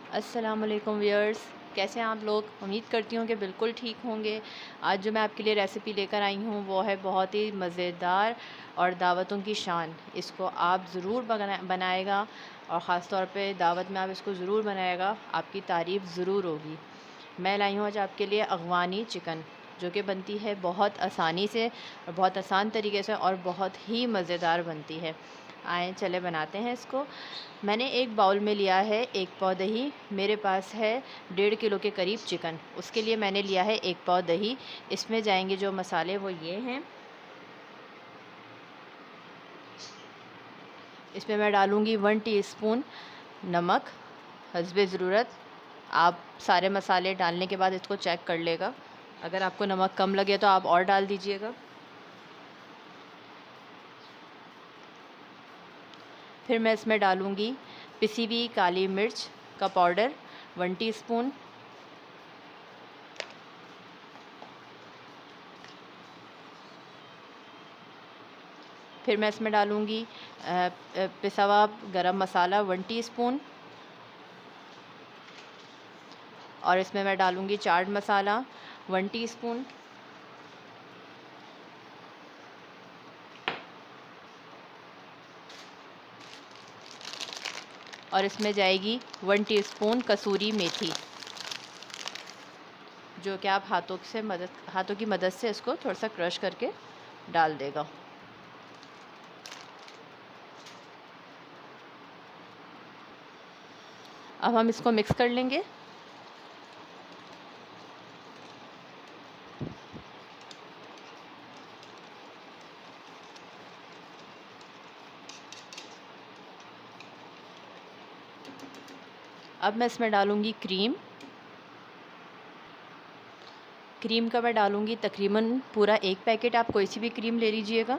अस्सलाम वालेकुम व्यूअर्स, कैसे हैं आप लोग। उम्मीद करती हूँ कि बिल्कुल ठीक होंगे। आज जो मैं आपके लिए रेसिपी लेकर आई हूँ वो है बहुत ही मज़ेदार और दावतों की शान। इसको आप ज़रूर बनाएगा और ख़ास तौर पे दावत में आप इसको ज़रूर बनाएगा, आपकी तारीफ़ ज़रूर होगी। मैं लाई हूँ आज आपके लिए अफ़गानी चिकन, जो कि बनती है बहुत आसानी से और बहुत आसान तरीके से और बहुत ही मज़ेदार बनती है। आएँ चले बनाते हैं इसको। मैंने एक बाउल में लिया है 1 पाव दही। मेरे पास है 1.5 किलो के करीब चिकन। उसके लिए मैंने लिया है 1 पाव दही। इसमें जाएंगे जो मसाले वो ये हैं। इसमें मैं डालूँगी 1 टीस्पून नमक हस्बे ज़रूरत। आप सारे मसाले डालने के बाद इसको चेक कर लेगा। अगर आपको नमक कम लगे तो आप और डाल दीजिएगा। फिर मैं इसमें डालूँगी पिसी हुई काली मिर्च का पाउडर 1 टीस्पून। फिर मैं इसमें डालूँगी पिसा हुआ गरम मसाला 1 टीस्पून। और इसमें मैं डालूँगी चाट मसाला 1 टीस्पून। और इसमें जाएगी 1 टीस्पून कसूरी मेथी, जो कि आप हाथों की मदद से इसको थोड़ा सा क्रश करके डाल देगा। अब हम इसको मिक्स कर लेंगे। अब मैं इसमें डालूँगी क्रीम। क्रीम का मैं डालूँगी तकरीबन पूरा 1 पैकेट। आप कोई सी भी क्रीम ले लीजिएगा।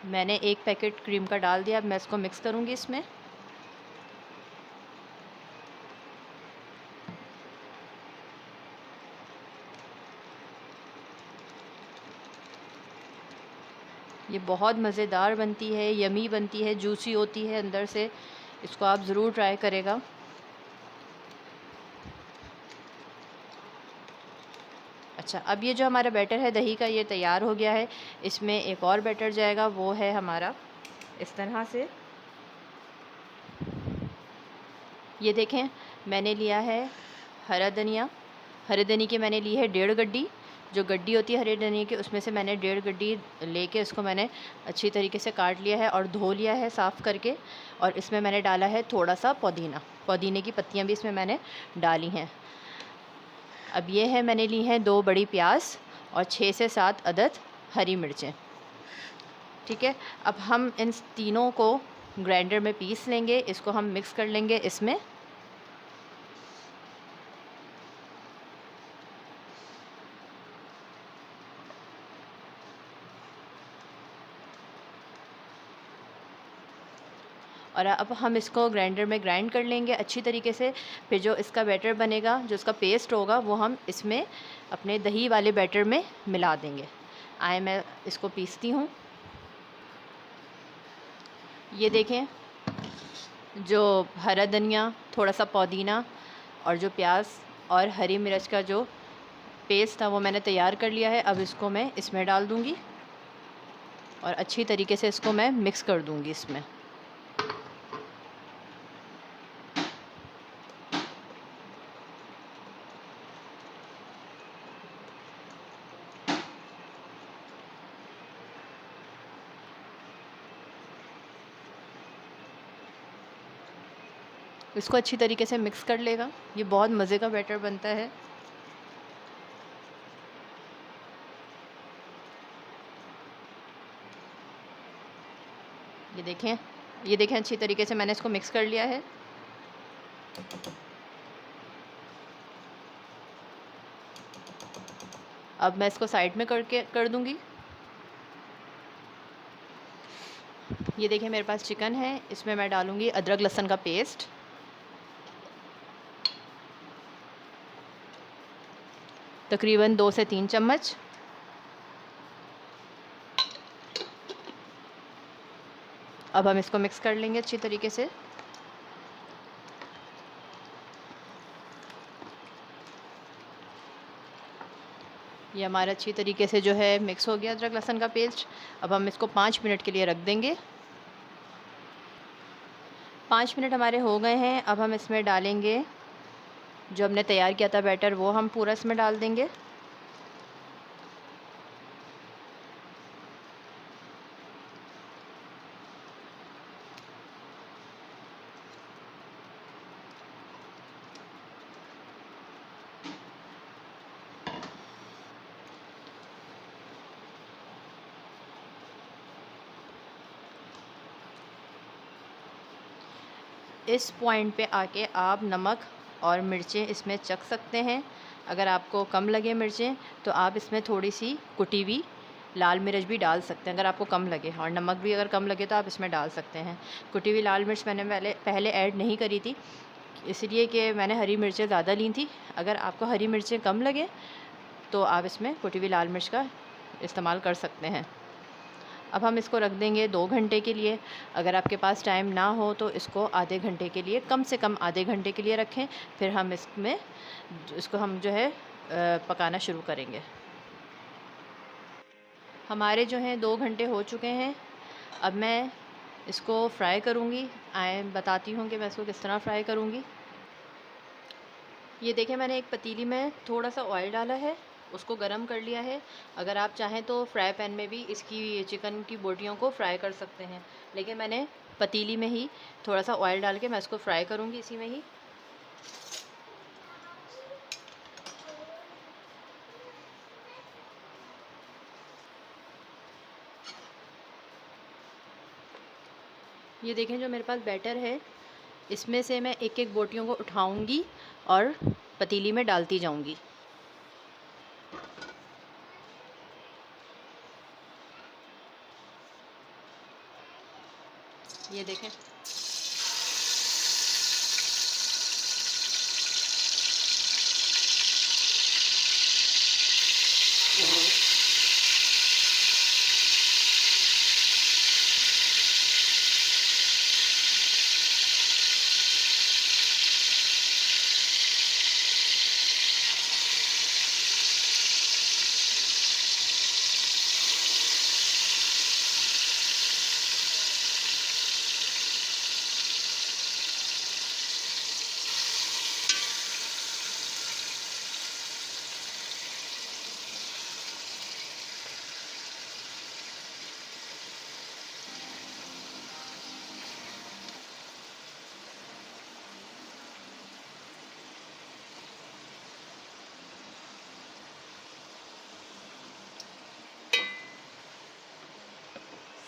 मैंने 1 पैकेट क्रीम का डाल दिया। अब मैं इसको मिक्स करूँगी इसमें। ये बहुत मज़ेदार बनती है, यमी बनती है, जूसी होती है अंदर से। इसको आप ज़रूर ट्राई करेगा। अच्छा, अब ये जो हमारा बैटर है दही का, ये तैयार हो गया है। इसमें एक और बैटर जाएगा, वो है हमारा इस तरह से। ये देखें, मैंने लिया है हरा धनिया। हरे धनिया की मैंने ली है 1.5 गड्डी। जो गड्डी होती है हरे धनिया की, उसमें से मैंने 1.5 गड्डी लेके इसको मैंने अच्छी तरीके से काट लिया है और धो लिया है साफ़ करके। और इसमें मैंने डाला है थोड़ा सा पुदीना। पुदीने की पत्तियाँ भी इसमें मैंने डाली हैं। अब ये है, मैंने ली हैं 2 बड़ी प्याज और 6 से 7 अदद हरी मिर्चें। ठीक है, अब हम इन तीनों को ग्राइंडर में पीस लेंगे। इसको हम मिक्स कर लेंगे इसमें। और अब हम इसको ग्राइंडर में ग्राइंड कर लेंगे अच्छी तरीके से। फिर जो इसका बैटर बनेगा, जो इसका पेस्ट होगा, वो हम इसमें अपने दही वाले बैटर में मिला देंगे। आए मैं इसको पीसती हूँ। ये देखें, जो हरा धनिया, थोड़ा सा पुदीना और जो प्याज और हरी मिर्च का जो पेस्ट था वो मैंने तैयार कर लिया है। अब इसको मैं इसमें डाल दूँगी और अच्छी तरीके से इसको मैं मिक्स कर दूँगी इसमें। इसको अच्छी तरीके से मिक्स कर लेगा। ये बहुत मज़े का बैटर बनता है। ये देखें अच्छी तरीके से मैंने इसको मिक्स कर लिया है। अब मैं इसको साइड में कर दूंगी। ये देखिए मेरे पास चिकन है, इसमें मैं डालूँगी अदरक लहसुन का पेस्ट, तकरीबन 2 से 3 चम्मच। अब हम इसको मिक्स कर लेंगे अच्छी तरीके से। ये हमारा अच्छी तरीके से जो है मिक्स हो गया अदरक लहसुन का पेस्ट। अब हम इसको 5 मिनट के लिए रख देंगे। 5 मिनट हमारे हो गए हैं। अब हम इसमें डालेंगे जो हमने तैयार किया था बैटर, वो हम पूरा इसमें डाल देंगे। इस पॉइंट पे आके आप नमक और मिर्चें इसमें चख सकते हैं। अगर आपको कम लगे मिर्चें तो आप इसमें थोड़ी सी कुटी हुई लाल मिर्च भी डाल सकते हैं, अगर आपको कम लगे, और नमक भी अगर कम लगे तो आप इसमें डाल सकते हैं। कुटी हुई लाल मिर्च मैंने पहले ऐड नहीं करी थी, इसलिए कि मैंने हरी मिर्चें ज़्यादा ली थी। अगर आपको हरी मिर्चें कम लगे तो आप इसमें कुटी हुई लाल मिर्च का इस्तेमाल कर सकते हैं। अब हम इसको रख देंगे 2 घंटे के लिए। अगर आपके पास टाइम ना हो तो इसको आधे घंटे के लिए, कम से कम आधे घंटे के लिए रखें। फिर हम इसको हम जो है पकाना शुरू करेंगे। हमारे जो हैं 2 घंटे हो चुके हैं। अब मैं इसको फ्राई करूँगी। बताती हूँ कि मैं इसको किस तरह फ्राई करूँगी। ये देखें, मैंने एक पतीली में थोड़ा सा ऑयल डाला है, उसको गरम कर लिया है। अगर आप चाहें तो फ्राई पैन में भी इसकी चिकन की बोटियों को फ्राई कर सकते हैं, लेकिन मैंने पतीली में ही थोड़ा सा ऑयल डाल के मैं इसको फ्राई करूँगी इसी में ही। ये देखें, जो मेरे पास बैटर है इसमें से मैं एक एक बोटियों को उठाऊँगी और पतीली में डालती जाऊँगी। ये देखें,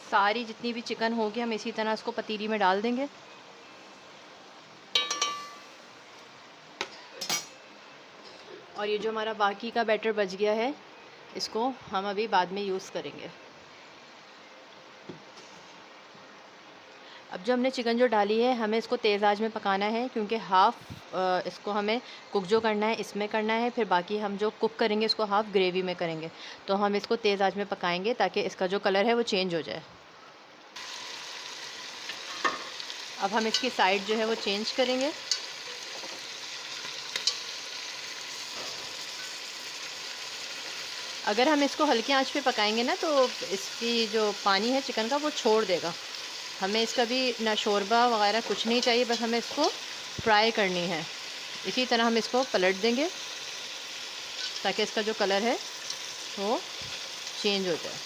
सारी जितनी भी चिकन होगी हम इसी तरह इसको पतीली में डाल देंगे। और ये जो हमारा बाकी का बैटर बच गया है, इसको हम अभी बाद में यूज़ करेंगे। अब जो हमने चिकन जो डाली है, हमें इसको तेज़ आंच में पकाना है, क्योंकि इसको हमें कुक जो करना है इसमें करना है, फिर बाकी हम जो कुक करेंगे इसको हाफ़ ग्रेवी में करेंगे। तो हम इसको तेज़ आंच में पकाएंगे ताकि इसका जो कलर है वो चेंज हो जाए। अब हम इसकी साइड जो है वो चेंज करेंगे। अगर हम इसको हल्की आंच पे पकाएंगे ना तो इसकी जो पानी है चिकन का वो छोड़ देगा। हमें इसका भी ना शोरबा वगैरह कुछ नहीं चाहिए, बस हमें इसको फ्राई करनी है। इसी तरह हम इसको पलट देंगे ताकि इसका जो कलर है वो चेंज हो जाए।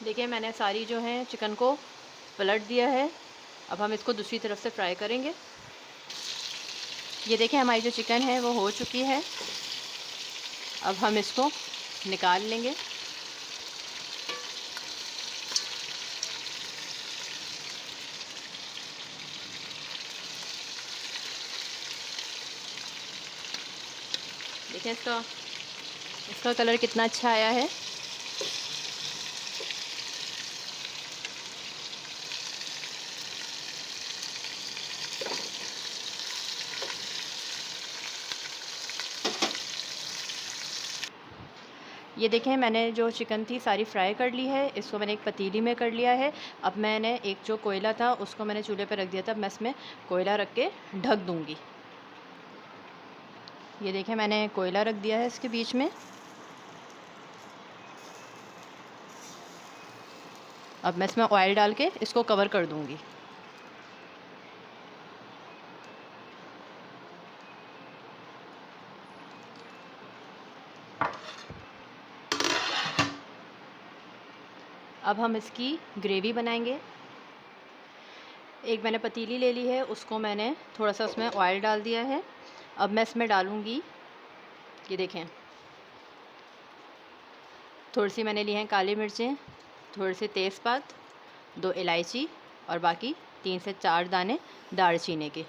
देखिए, मैंने सारी जो है चिकन को पलट दिया है। अब हम इसको दूसरी तरफ से फ्राई करेंगे। ये देखें, हमारी जो चिकन है वो हो चुकी है। अब हम इसको निकाल लेंगे। देखिए, इसका इसका कलर कितना अच्छा आया है। ये देखें, मैंने जो चिकन थी सारी फ्राई कर ली है। इसको मैंने एक पतीली में कर लिया है। अब मैंने एक जो कोयला था उसको मैंने चूल्हे पर रख दिया था। अब मैं इसमें कोयला रख के ढक दूँगी। ये देखें, मैंने कोयला रख दिया है इसके बीच में। अब मैं इसमें ऑयल डाल के इसको कवर कर दूँगी। अब हम इसकी ग्रेवी बनाएंगे। एक मैंने पतीली ले ली है, उसको मैंने थोड़ा सा उसमें ऑयल डाल दिया है। अब मैं इसमें डालूँगी, ये देखें, थोड़ी सी मैंने ली हैं काली मिर्चें, थोड़ी सी तेज़पात, 2 इलायची और बाकी 3 से 4 दाने दालचीनी के।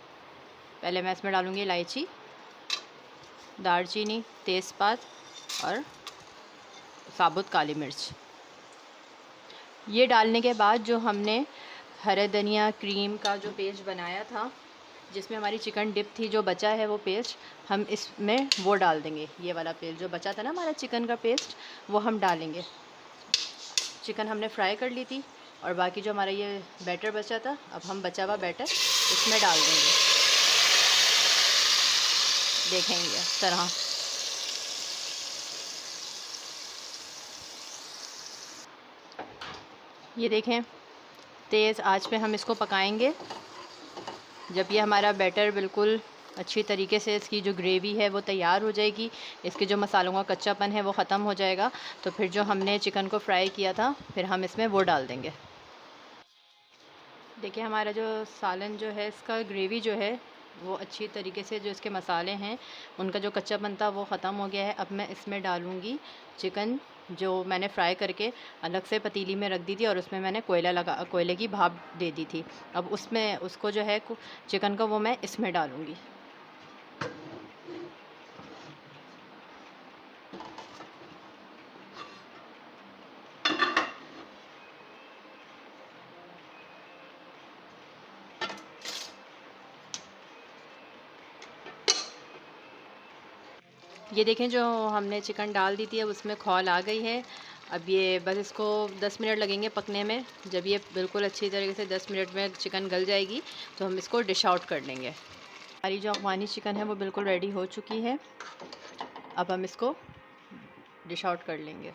पहले मैं इसमें डालूँगी इलायची, दालचीनी, तेज़पात और साबुत काली मिर्च। ये डालने के बाद जो हमने हरे धनिया क्रीम का जो पेस्ट बनाया था, जिसमें हमारी चिकन डिप थी, जो बचा है वो पेस्ट हम इसमें वो डाल देंगे। ये वाला पेस्ट जो बचा था ना हमारा चिकन का पेस्ट, वो हम डालेंगे। चिकन हमने फ्राई कर ली थी और बाकी जो हमारा ये बैटर बचा था, अब हम बचा हुआ बैटर इसमें डाल देंगे। देखेंगे इस तरह। ये देखें, तेज़ आंच पे हम इसको पकाएंगे। जब ये हमारा बैटर बिल्कुल अच्छी तरीके से, इसकी जो ग्रेवी है वो तैयार हो जाएगी, इसके जो मसालों का कच्चापन है वो ख़त्म हो जाएगा, तो फिर जो हमने चिकन को फ्राई किया था फिर हम इसमें वो डाल देंगे। देखिए, हमारा जो सालन जो है, इसका ग्रेवी जो है वो अच्छी तरीके से, जो इसके मसाले हैं उनका जो कच्चापन था वो ख़त्म हो गया है। अब मैं इसमें डालूँगी चिकन, जो मैंने फ्राई करके अलग से पतीली में रख दी थी और उसमें मैंने कोयले की भाप दे दी थी। अब उसमें उसको जो है चिकन को वो मैं इसमें डालूँगी। ये देखें, जो हमने चिकन डाल दी थी अब उसमें खौल आ गई है। अब ये बस इसको 10 मिनट लगेंगे पकने में। जब ये बिल्कुल अच्छी तरीके से 10 मिनट में चिकन गल जाएगी तो हम इसको डिश आउट कर लेंगे। हमारी जो अफ़गानी चिकन है वो बिल्कुल रेडी हो चुकी है। अब हम इसको डिश आउट कर लेंगे।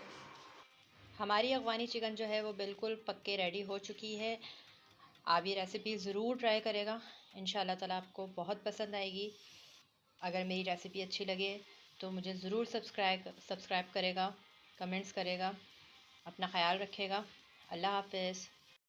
हमारी अफ़गानी चिकन जो है वो बिल्कुल पक के रेडी हो चुकी है। आप ये रेसिपी ज़रूर ट्राई करेगा, इंशाल्लाह ताला आपको बहुत पसंद आएगी। अगर मेरी रेसिपी अच्छी लगे तो मुझे ज़रूर सब्सक्राइब करेगा, कमेंट्स करेगा। अपना ख़याल रखेगा। अल्लाह हाफ़िज़।